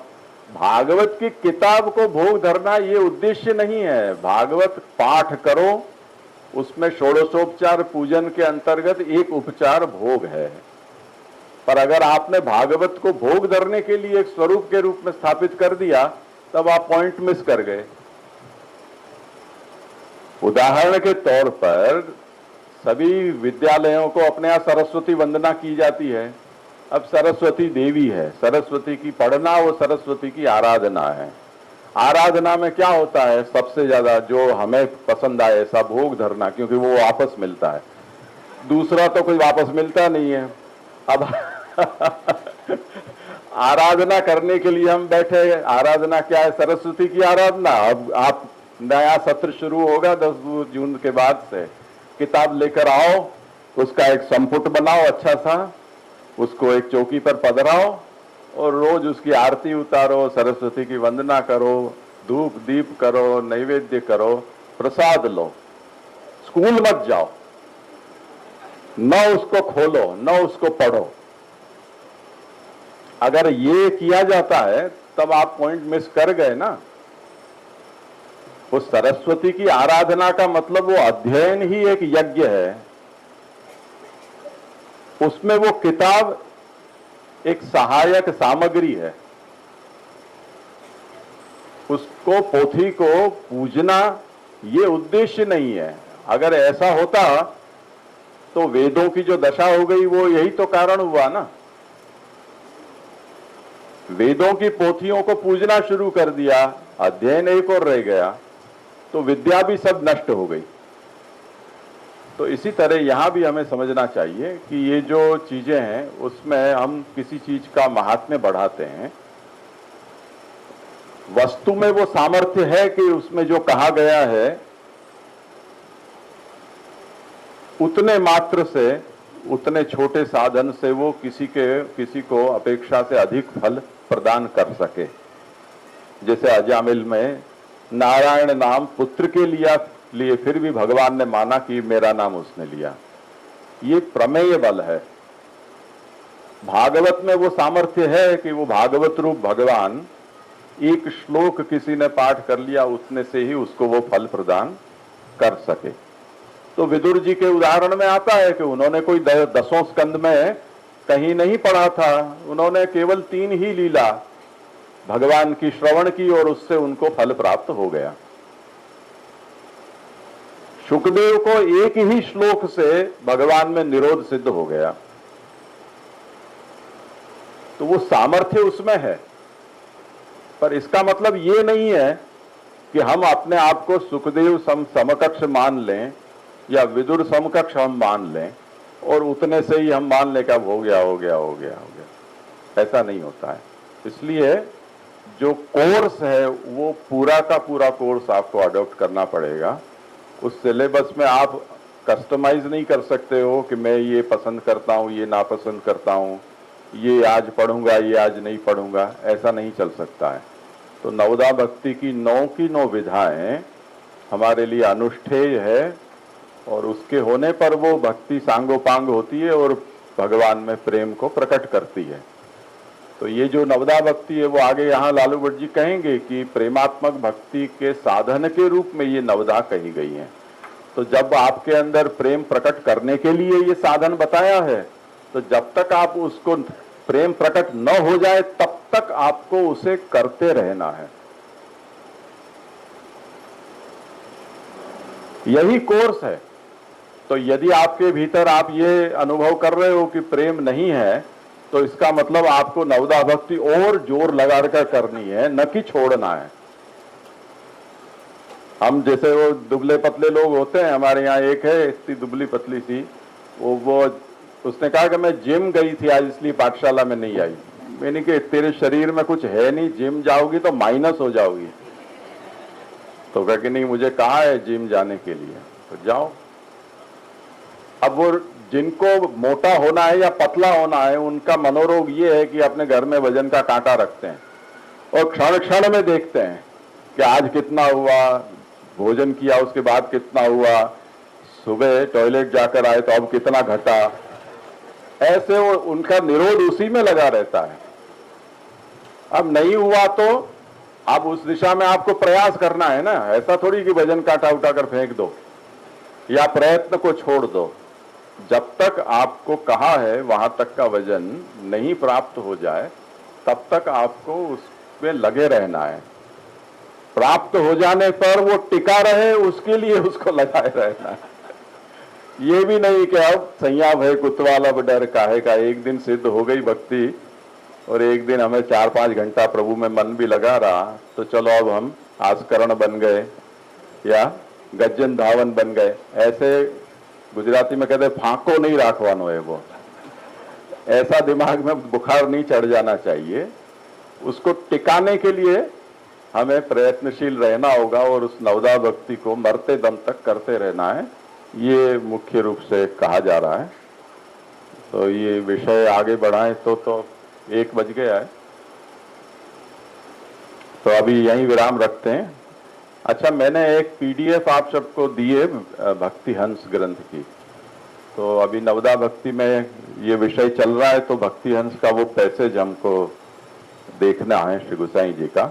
भागवत की किताब को भोग धरना ये उद्देश्य नहीं है। भागवत पाठ करो, उसमें षोडशोपचार पूजन के अंतर्गत एक उपचार भोग है। पर अगर आपने भागवत को भोग धरने के लिए एक स्वरूप के रूप में स्थापित कर दिया, तब आप पॉइंट मिस कर गए। उदाहरण के तौर पर सभी विद्यालयों को अपने यहाँ सरस्वती वंदना की जाती है। अब सरस्वती देवी है, सरस्वती की पढ़ना वो सरस्वती की आराधना है। आराधना में क्या होता है? सबसे ज्यादा जो हमें पसंद आए ऐसा भोग धरना, क्योंकि वो वापस मिलता है। दूसरा तो कोई वापस मिलता नहीं है। अब आराधना करने के लिए हम बैठे। आराधना क्या है? सरस्वती की आराधना। अब आप नया सत्र शुरू होगा 10 जून के बाद से, किताब लेकर आओ, उसका एक संपुट बनाओ अच्छा सा, उसको एक चौकी पर पधराओ और रोज उसकी आरती उतारो, सरस्वती की वंदना करो, धूप दीप करो, नैवेद्य करो, प्रसाद लो। स्कूल मत जाओ, न उसको खोलो न उसको पढ़ो। अगर ये किया जाता है तब आप पॉइंट मिस कर गए ना। उस सरस्वती की आराधना का मतलब वो अध्ययन ही एक यज्ञ है। उसमें वो किताब एक सहायक सामग्री है। उसको, पोथी को पूजना ये उद्देश्य नहीं है। अगर ऐसा होता तो वेदों की जो दशा हो गई वो यही तो कारण हुआ ना। वेदों की पोथियों को पूजना शुरू कर दिया, अध्ययन एक और रह गया, तो विद्या भी सब नष्ट हो गई। तो इसी तरह यहां भी हमें समझना चाहिए कि ये जो चीजें हैं उसमें हम किसी चीज का महात्म्य बढ़ाते हैं। वस्तु में वो सामर्थ्य है कि उसमें जो कहा गया है उतने मात्र से, उतने छोटे साधन से वो किसी को अपेक्षा से अधिक फल प्रदान कर सके। जैसे अजामिल में नारायण नाम पुत्र के लिए फिर भी भगवान ने माना कि मेरा नाम उसने लिया। ये प्रमेय बल है। भागवत में वो सामर्थ्य है कि वो भागवत रूप भगवान एक श्लोक किसी ने पाठ कर लिया, उतने से ही उसको वो फल प्रदान कर सके। तो विदुर जी के उदाहरण में आता है कि उन्होंने कोई 10 स्कंद में कहीं नहीं पढ़ा था, उन्होंने केवल 3 ही लीला भगवान की श्रवण की और उससे उनको फल प्राप्त हो गया। सुखदेव को एक ही श्लोक से भगवान में निरोध सिद्ध हो गया। तो वो सामर्थ्य उसमें है। पर इसका मतलब ये नहीं है कि हम अपने आप को सुखदेव समकक्ष मान लें या विदुर समकक्ष हम मान लें और उतने से ही हम मान लें कि अब हो गया। ऐसा नहीं होता है। इसलिए जो कोर्स है वो पूरा का पूरा कोर्स आपको अडॉप्ट करना पड़ेगा। उस सिलेबस में आप कस्टमाइज नहीं कर सकते हो कि मैं ये पसंद करता हूँ, ये नापसंद करता हूँ, ये आज पढ़ूंगा, ये आज नहीं पढ़ूंगा, ऐसा नहीं चल सकता है। तो नवदा भक्ति की 9 की 9 विधाएं हमारे लिए अनुष्ठेय है और उसके होने पर वो भक्ति सांगोपांग होती है और भगवान में प्रेम को प्रकट करती है। तो ये जो नवदा भक्ति है वो आगे यहाँ लालू भट्ट जी कहेंगे कि प्रेमात्मक भक्ति के साधन के रूप में ये नवदा कही गई है। तो जब आपके अंदर प्रेम प्रकट करने के लिए ये साधन बताया है, तो जब तक आप उसको प्रेम प्रकट न हो जाए तब तक आपको उसे करते रहना है। यही कोर्स है। तो यदि आपके भीतर आप ये अनुभव कर रहे हो कि प्रेम नहीं है, तो इसका मतलब आपको नवदा भक्ति और जोर लगाकर करनी है, न कि छोड़ना है। हम जैसे वो दुबले पतले लोग होते हैं, हमारे यहाँ एक है इतनी दुबली पतली सी, वो उसने कहा कि मैं जिम गई थी आज इसलिए पाठशाला में नहीं आई। मैंने कि तेरे शरीर में कुछ है नहीं, जिम जाओगी तो माइनस हो जाओगी। तो कहा कि नहीं, मुझे कहा है जिम जाने के लिए, तो जाओ। अब वो जिनको मोटा होना है या पतला होना है, उनका मनोरोग ये है कि अपने घर में वजन का कांटा रखते हैं और क्षण क्षण में देखते हैं कि आज कितना हुआ, भोजन किया उसके बाद कितना हुआ, सुबह टॉयलेट जाकर आए तो अब कितना घटा। ऐसे वो उनका निरोध उसी में लगा रहता है। अब नहीं हुआ तो अब उस दिशा में आपको प्रयास करना है ना, ऐसा थोड़ी कि वजन काटा उठा कर फेंक दो या प्रयत्न को छोड़ दो। जब तक आपको कहा है वहां तक का वजन नहीं प्राप्त हो जाए तब तक आपको उसमें लगे रहना है। प्राप्त हो जाने पर वो टिका रहे उसके लिए उसको लगाए रहना है। ये भी नहीं कि अब सैया भय कुतवाल अब डर काहे का, एक दिन सिद्ध हो गई भक्ति और एक दिन हमें 4-5 घंटा प्रभु में मन भी लगा रहा तो चलो अब हम आस्करण बन गए या गज्जन धावन बन गए। ऐसे गुजराती में कहते फांको नहीं राखवानो है वो, ऐसा दिमाग में बुखार नहीं चढ़ जाना चाहिए। उसको टिकाने के लिए हमें प्रयत्नशील रहना होगा और उस नवदा भक्ति को मरते दम तक करते रहना है, ये मुख्य रूप से कहा जा रहा है। तो ये विषय आगे बढ़ाएं तो 1 बज गया है, तो अभी यहीं विराम रखते हैं। अच्छा, मैंने एक PDF आप सबको दी है भक्ति हंस ग्रंथ की, तो अभी नवदा भक्ति में ये विषय चल रहा है तो भक्ति हंस का वो पैसेज हमको देखना है श्री गोसाई जी का।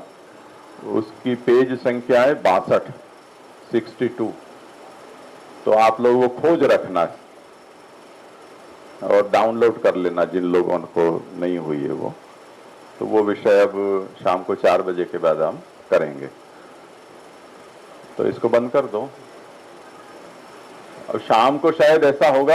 उसकी पेज संख्या है 62 तो आप लोग वो खोज रखना और डाउनलोड कर लेना जिन लोगों को नहीं हुई है वो। तो वो विषय अब शाम को 4 बजे के बाद हम करेंगे। तो इसको बंद कर दो। अब शाम को शायद ऐसा होगा